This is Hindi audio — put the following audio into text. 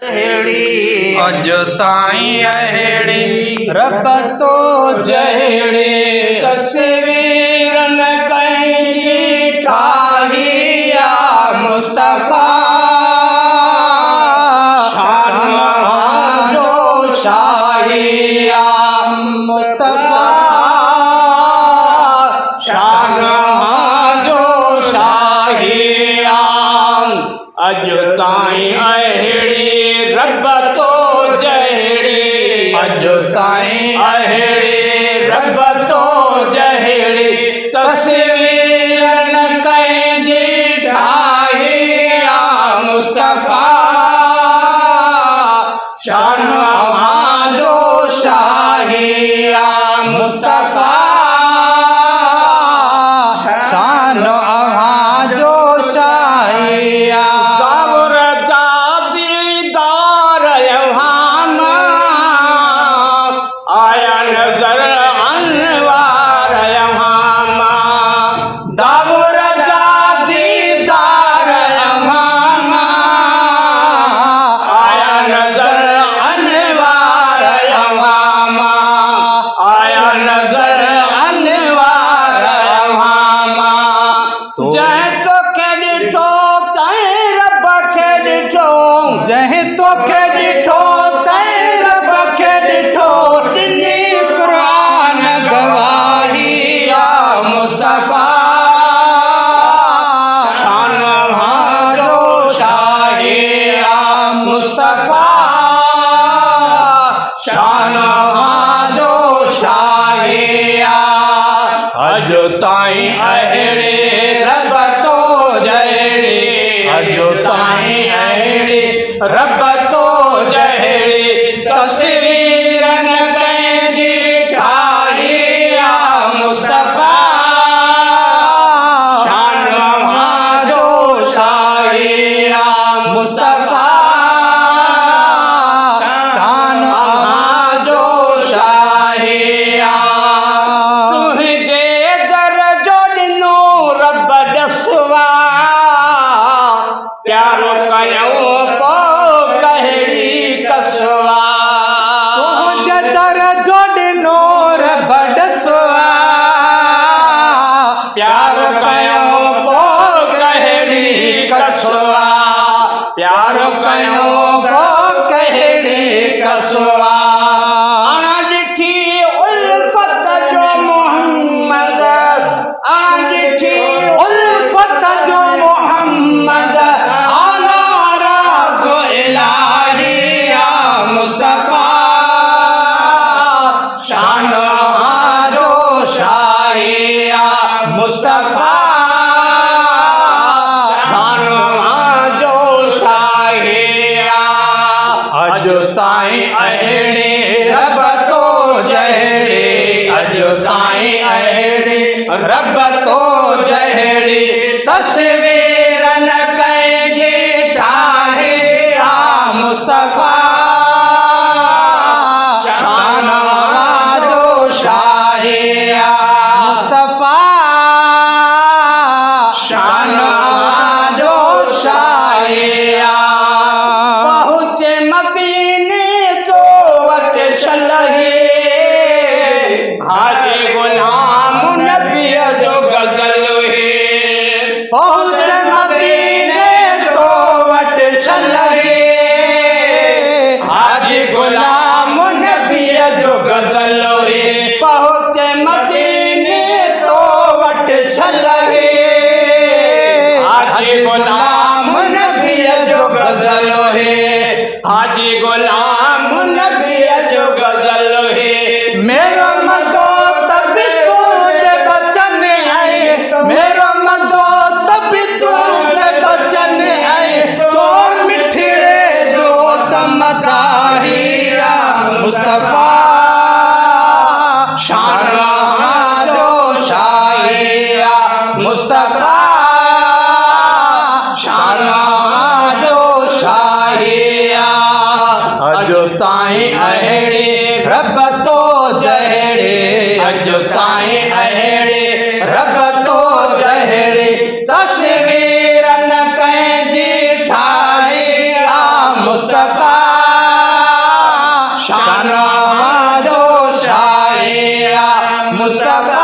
अज ताईं अहिड़ी रब तो जहिड़ी तस्वीर न कंहिंजी ठाही या मुस्तफ़ा शान जो शाही या मुस्तफ़ा शान जो शाही या अज ताईं अहिड़ी रब तो जहिड़ी अज ताईं अहिड़ी रब तो जहिड़ी तस्वीर न कंहिंजी ठाही या मुस्तफ़ा शान जो शाही या मुस्तफ़ा शान जो शाही या आया नजर अनवार यहामा दावर दीदार यहामा आया नजर अनवार यहामा आया नजर अनवार यहामा जह तो के ॾिठो तैं रब खे ॾिठो जह तो के ॾिठो तैं रब खे ॾिठो मुस्तफ़ा शान जो शाही या मुस्तफ़ा शान जो शाही या अज ताईं अहिड़ी रब तो जहिड़ी अज ताईं अहिड़ी रब तो जहिड़ी तस्वीर न कंहिंजी ठाही या मुस्तफ़ा मुस्तफ़ा शान जो शाहिया तुझे दर जो ॾिनो रब ॾसवा प्यारो कयूं पोइ कहिड़ी कसवा तुझे दर जो ॾिनो रब ॾसवा प्यारो कयूं पोइ कहिड़ी कसवा प्यारो कयो को कहिड़ी कसवा आना ॾिठी उल्फत जो मोहम्मद आना ॾिठी उल्फत जो मोहम्मद आला राज़ो इलाही या मुस्तफ़ा शान जो शाही या मुस्तफ़ा अज ताईं अहिड़ी रब तो जहिड़ी अज ताईं अहिड़ी रब तो जहिड़ी तस्वीर न कंहिंजी ठाही या मुस्तफ़ा शान जो शाही या मुस्तफ़ा शान जो शाही या हाजी गुलाम नबी जो गजल है पहुँच मदीने तो वट शलहे हाजी गुलाम नबी जो गजल है पहुँच मदीने तो वट शलहे हाजी गुलाम नबी जो गजल है हाजी गुलाम नबी जो गजल है मेरो मदो तभी तुझे बचन आए मेरो मदो तभी तुझे बचन आए तो मिठड़े जो तमदाहिया मुस्तफ़ा शान जो शाहिया मुस्तफ़ा शान जो शाहिया अज ताईं अहिड़ी रब तो जहिड़ी अज ताईं अहिड़ी रब तो जहिड़ी तस्वीर न कंहिंजी ठाही आ मुस्तफ़ा तव्हांजो छा आहे मुस्तफ़ा